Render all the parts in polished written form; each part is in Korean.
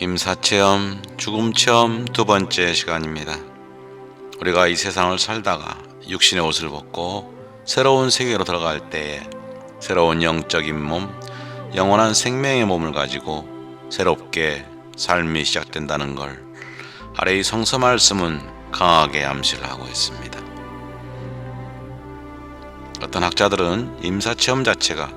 임사체험, 죽음체험 두 번째 시간입니다. 우리가 이 세상을 살다가 육신의 옷을 벗고 새로운 세계로 들어갈 때에 새로운 영적인 몸, 영원한 생명의 몸을 가지고 새롭게 삶이 시작된다는 걸 아래의 성서 말씀은 강하게 암시를 하고 있습니다. 어떤 학자들은 임사체험 자체가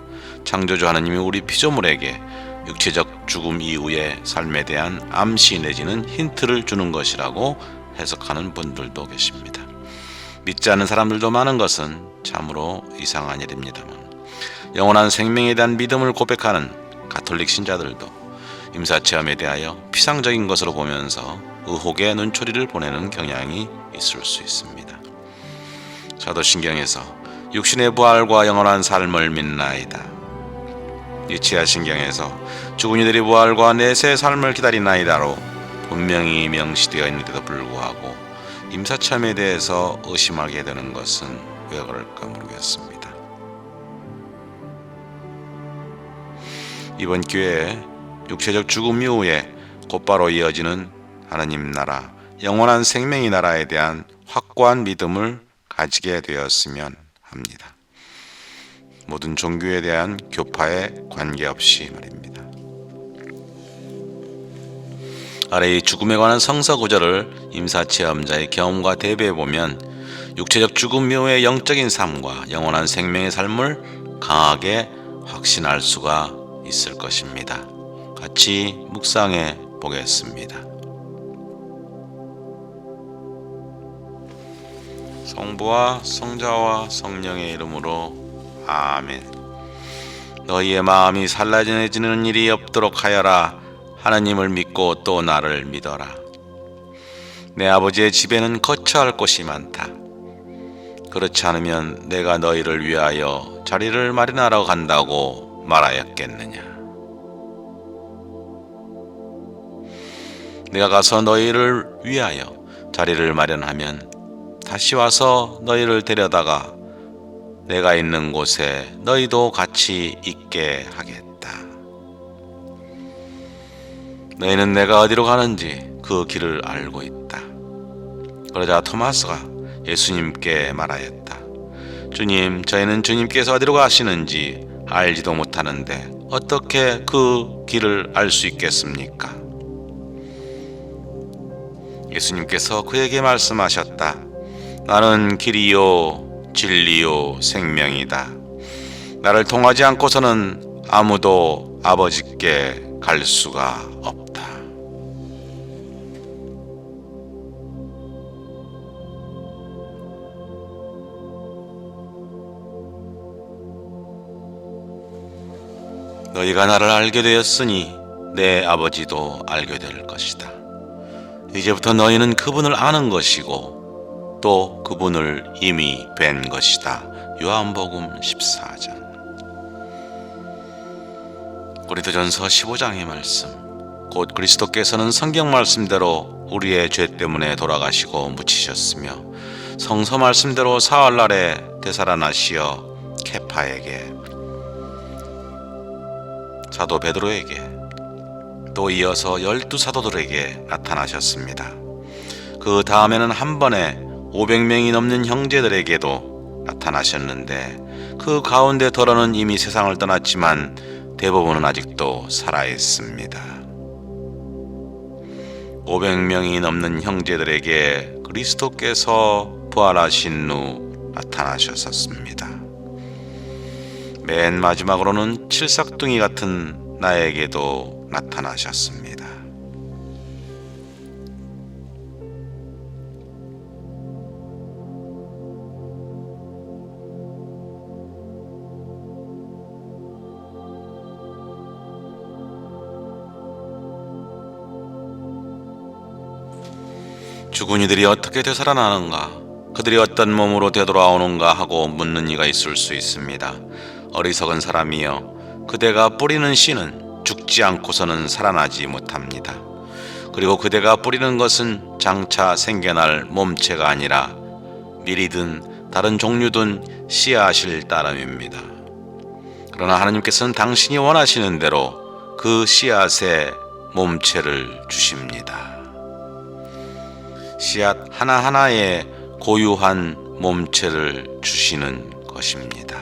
창조주 하나님이 우리 피조물에게 육체적 죽음 이후의 삶에 대한 암시 내지는 힌트를 주는 것이라고 해석하는 분들도 계십니다. 믿지 않는 사람들도 많은 것은 참으로 이상한 일입니다만, 영원한 생명에 대한 믿음을 고백하는 가톨릭 신자들도 임사체험에 대하여 피상적인 것으로 보면서 의혹의 눈초리를 보내는 경향이 있을 수 있습니다. 사도신경에서 육신의 부활과 영원한 삶을 믿나이다, 니치아신경에서 죽은 이들이 부활과 내세 삶을 기다리나이다로 분명히 명시되어 있는데도 불구하고 임사체험에 대해서 의심하게 되는 것은 왜 그럴까 모르겠습니다. 이번 기회에 육체적 죽음 이후에 곧바로 이어지는 하나님 나라, 영원한 생명의 나라에 대한 확고한 믿음을 가지게 되었으면 합니다. 모든 종교에 대한 교파에 관계없이 말입니다. 아래의 죽음에 관한 성서 구절을 임사체험자의 경험과 대비해 보면 육체적 죽음 이후의 영적인 삶과 영원한 생명의 삶을 강하게 확신할 수가 있을 것입니다. 같이 묵상해 보겠습니다. 성부와 성자와 성령의 이름으로 아멘. 너희의 마음이 산란해지는 일이 없도록 하여라. 하나님을 믿고 또 나를 믿어라. 내 아버지의 집에는 거처할 곳이 많다. 그렇지 않으면 내가 너희를 위하여 자리를 마련하러 간다고 말하였겠느냐. 내가 가서 너희를 위하여 자리를 마련하면 다시 와서 너희를 데려다가 내가 있는 곳에 너희도 같이 있게 하겠다. 너희는 내가 어디로 가는지 그 길을 알고 있다. 그러자 토마스가 예수님께 말하였다. 주님, 저희는 주님께서 어디로 가시는지 알지도 못하는데 어떻게 그 길을 알 수 있겠습니까? 예수님께서 그에게 말씀하셨다. 나는 길이요 진리요 생명이다. 나를 통하지 않고서는 아무도 아버지께 갈 수가 없다. 너희가 나를 알게 되었으니 내 아버지도 알게 될 것이다. 이제부터 너희는 그분을 아는 것이고 또 그분을 이미 뵌 것이다. 요한복음 14장. 고린도전서 15장의 말씀. 곧 그리스도께서는 성경 말씀대로 우리의 죄 때문에 돌아가시고 묻히셨으며 성서 말씀대로 사흘날에 되살아나시어 케파에게, 사도 베드로에게, 또 이어서 12사도들에게 나타나셨습니다. 그 다음에는 한 번에 500명이 넘는 형제들에게도 나타나셨는데 그 가운데 더러는 이미 세상을 떠났지만 대부분은 아직도 살아있습니다. 500명이 넘는 형제들에게 그리스도께서 부활하신 후 나타나셨습니다. 맨 마지막으로는 칠삭둥이 같은 나에게도 나타나셨습니다. 죽은 이들이 어떻게 되살아나는가, 그들이 어떤 몸으로 되돌아오는가 하고 묻는 이가 있을 수 있습니다. 어리석은 사람이여, 그대가 뿌리는 씨는 죽지 않고서는 살아나지 못합니다. 그리고 그대가 뿌리는 것은 장차 생겨날 몸체가 아니라 밀이든 다른 종류든 씨앗일 따름입니다. 그러나 하나님께서는 당신이 원하시는 대로 그 씨앗에 몸체를 주십니다. 씨앗 하나하나에 고유한 몸체를 주시는 것입니다.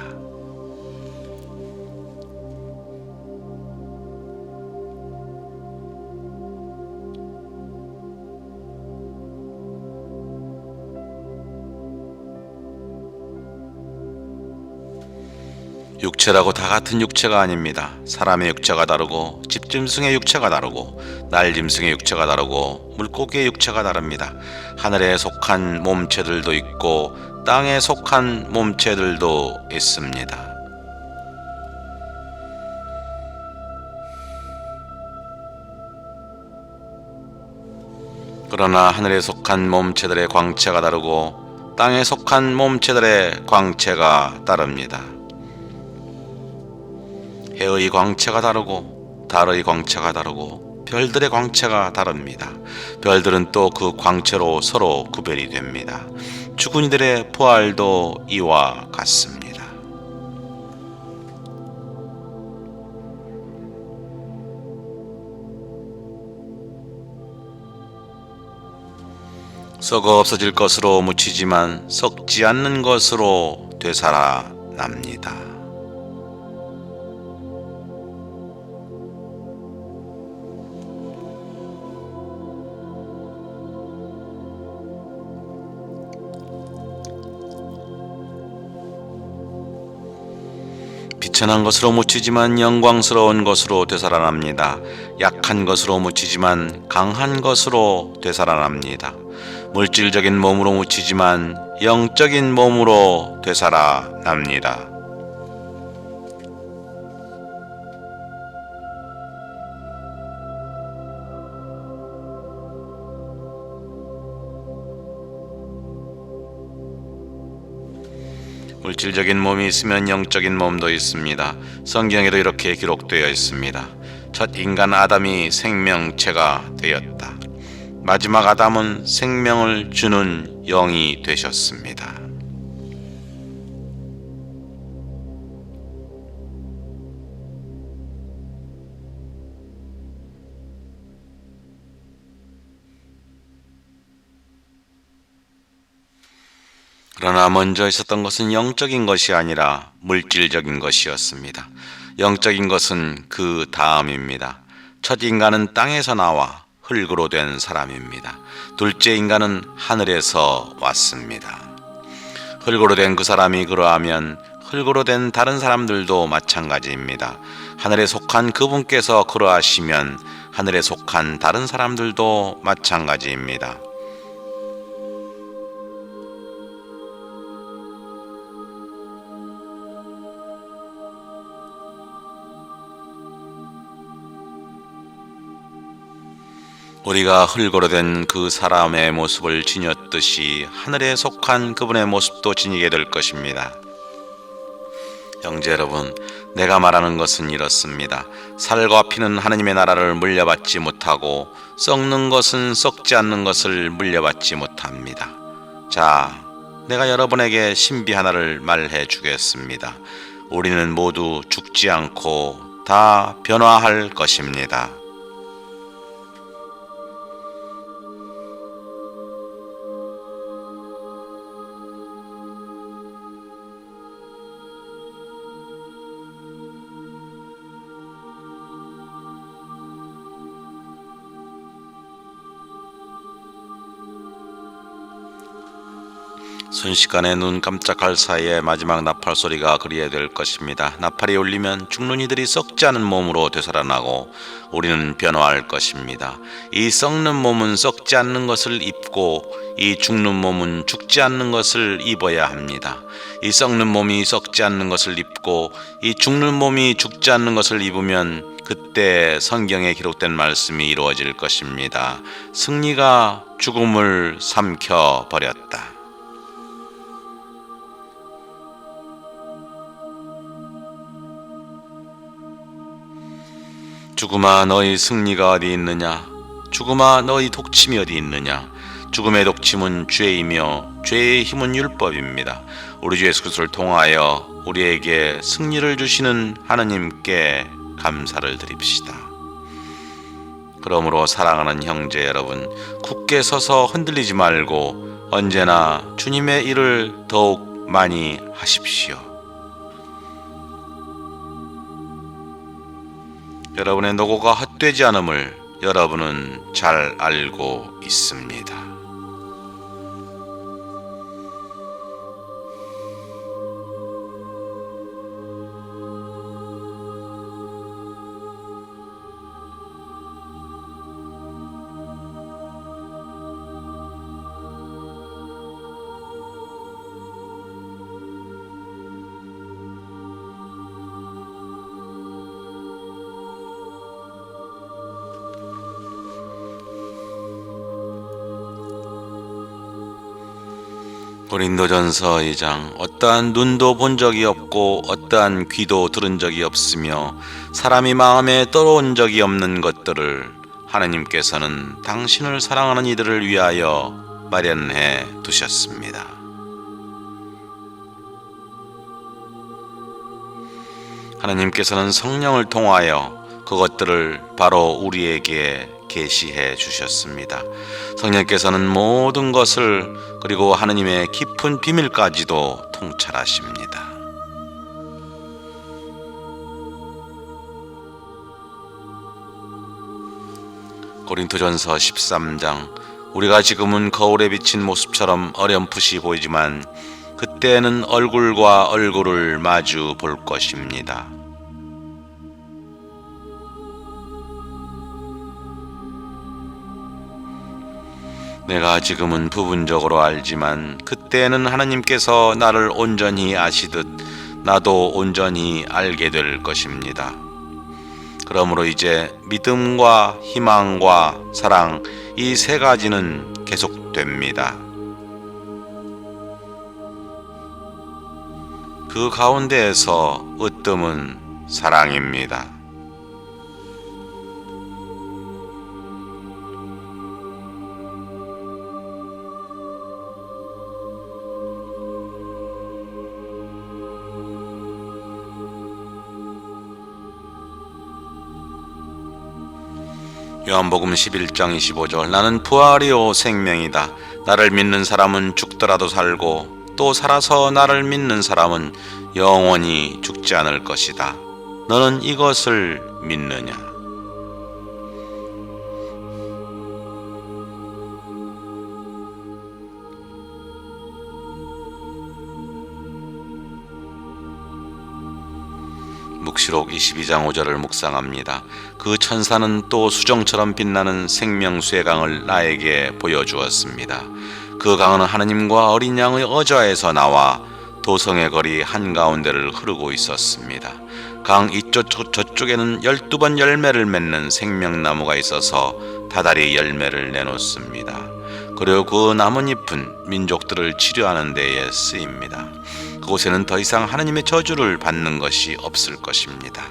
육체라고 다 같은 육체가 아닙니다. 사람의 육체가 다르고 집짐승의 육체가 다르고 날짐승의 육체가 다르고 물고기의 육체가 다릅니다. 하늘에 속한 몸체들도 있고 땅에 속한 몸체들도 있습니다. 그러나 하늘에 속한 몸체들의 광채가 다르고 땅에 속한 몸체들의 광채가 다릅니다. 해의 광채가 다르고 달의 광채가 다르고 별들의 광채가 다릅니다. 별들은 또 그 광채로 서로 구별이 됩니다. 죽은 이들의 부활도 이와 같습니다. 썩어 없어질 것으로 묻히지만 썩지 않는 것으로 되살아납니다. 비천한 것으로 묻히지만 영광스러운 것으로 되살아납니다. 약한 것으로 묻히지만 강한 것으로 되살아납니다. 물질적인 몸으로 묻히지만 영적인 몸으로 되살아납니다. 물질적인 몸이 있으면 영적인 몸도 있습니다. 성경에도 이렇게 기록되어 있습니다. 첫 인간 아담이 생명체가 되었다. 마지막 아담은 생명을 주는 영이 되셨습니다. 그러나 먼저 있었던 것은 영적인 것이 아니라 물질적인 것이었습니다. 영적인 것은 그 다음입니다. 첫 인간은 땅에서 나와 흙으로 된 사람입니다. 둘째 인간은 하늘에서 왔습니다. 흙으로 된 그 사람이 그러하면 흙으로 된 다른 사람들도 마찬가지입니다. 하늘에 속한 그분께서 그러하시면 하늘에 속한 다른 사람들도 마찬가지입니다. 우리가 흙으로 된 그 사람의 모습을 지녔듯이 하늘에 속한 그분의 모습도 지니게 될 것입니다. 형제 여러분, 내가 말하는 것은 이렇습니다. 살과 피는 하느님의 나라를 물려받지 못하고 썩는 것은 썩지 않는 것을 물려받지 못합니다. 자, 내가 여러분에게 신비 하나를 말해 주겠습니다. 우리는 모두 죽지 않고 다 변화할 것입니다. 순식간에 눈 깜짝할 사이에 마지막 나팔 소리가 그리게 될 것입니다. 나팔이 울리면 죽는 이들이 썩지 않은 몸으로 되살아나고 우리는 변화할 것입니다. 이 썩는 몸은 썩지 않는 것을 입고 이 죽는 몸은 죽지 않는 것을 입어야 합니다. 이 썩는 몸이 썩지 않는 것을 입고 이 죽는 몸이 죽지 않는 것을 입으면 그때 성경에 기록된 말씀이 이루어질 것입니다. 승리가 죽음을 삼켜 버렸다. 죽음아, 너희 승리가 어디 있느냐? 죽음아, 너희 독침이 어디 있느냐? 죽음의 독침은 죄이며 죄의 힘은 율법입니다. 우리 주 예수 그리스도를 통하여 우리에게 승리를 주시는 하나님께 감사를 드립시다. 그러므로 사랑하는 형제 여러분, 굳게 서서 흔들리지 말고 언제나 주님의 일을 더욱 많이 하십시오. 여러분의 노고가 헛되지 않음을 여러분은 잘 알고 있습니다. 고린도전서 2장 어떠한 눈도 본 적이 없고 어떠한 귀도 들은 적이 없으며 사람이 마음에 떠온 적이 없는 것들을 하느님께서는 당신을 사랑하는 이들을 위하여 마련해 두셨습니다. 하느님께서는 성령을 통하여 그것들을 바로 우리에게 계시해 주셨습니다. 성령께서는 모든 것을 그리고 하느님의 깊은 비밀까지도 통찰하십니다. 고린도전서 13장 우리가 지금은 거울에 비친 모습처럼 어렴풋이 보이지만 그때는 얼굴과 얼굴을 마주 볼 것입니다. 내가 지금은 부분적으로 알지만 그때는 하나님께서 나를 온전히 아시듯 나도 온전히 알게 될 것입니다. 그러므로 이제 믿음과 희망과 사랑 이 세 가지는 계속됩니다. 그 가운데에서 으뜸은 사랑입니다. 요한복음 11장 25절 나는 부활이요 생명이다. 나를 믿는 사람은 죽더라도 살고 또 살아서 나를 믿는 사람은 영원히 죽지 않을 것이다. 너는 이것을 믿느냐? 묵시록 22장 5절을 묵상합니다. 그 천사는 또 수정처럼 빛나는 생명수의 강을 나에게 보여주었습니다. 그 강은 하느님과 어린 양의 어좌에서 나와 도성의 거리 한가운데를 흐르고 있었습니다. 강 이쪽 저쪽에는 12번 열매를 맺는 생명나무가 있어서 다달이 열매를 내놓습니다. 그리고 그 나뭇잎은 민족들을 치료하는 데에 쓰입니다. 그곳에는 더 이상 하나님의 저주를 받는 것이 없을 것입니다.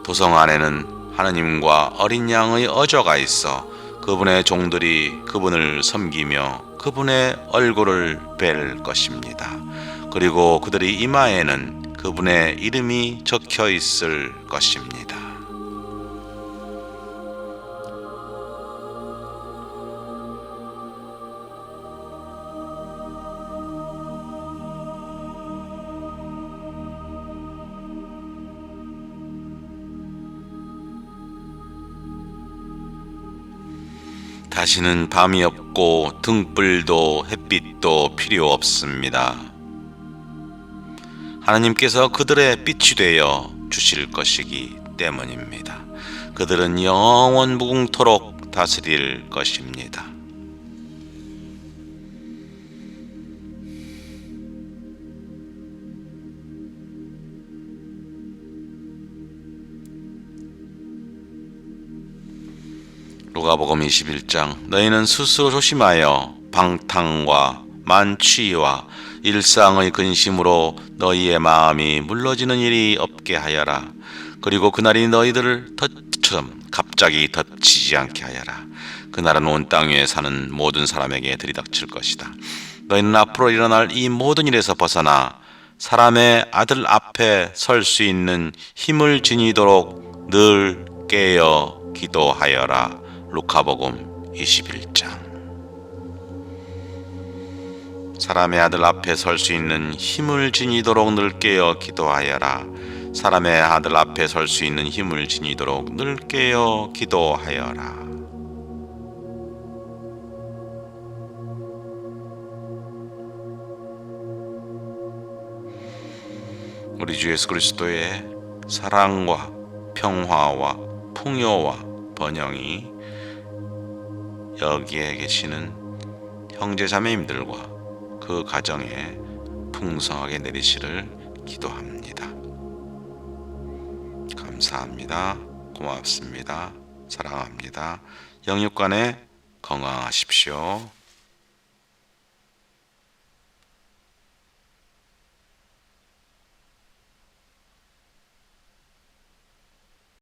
도성 안에는 하나님과 어린 양의 어저가 있어 그분의 종들이 그분을 섬기며 그분의 얼굴을 뵐 것입니다. 그리고 그들의 이마에는 그분의 이름이 적혀 있을 것입니다. 다시는 밤이 없고 등불도 햇빛도 필요 없습니다. 하나님께서 그들의 빛이 되어 주실 것이기 때문입니다. 그들은 영원 무궁토록 다스릴 것입니다. 누가복음 21장 너희는 스스로 조심하여 방탕과 만취와 일상의 근심으로 너희의 마음이 물러지는 일이 없게 하여라. 그리고 그날이 너희들을 덫처럼 갑자기 덮치지 않게 하여라. 그날은 온 땅 위에 사는 모든 사람에게 들이닥칠 것이다. 너희는 앞으로 일어날 이 모든 일에서 벗어나 사람의 아들 앞에 설 수 있는 힘을 지니도록 늘 깨어 기도하여라. 루카복음 21장. 사람의 아들 앞에 설 수 있는 힘을 지니도록 늘 깨어 기도하여라. 사람의 아들 앞에 설 수 있는 힘을 지니도록 늘 깨어 기도하여라. 우리 주 예수 그리스도의 사랑과 평화와 풍요와 번영이 여기에 계시는 형제자매님들과 그 가정에 풍성하게 내리시를 기도합니다. 감사합니다. 고맙습니다. 사랑합니다. 영육간에 건강하십시오.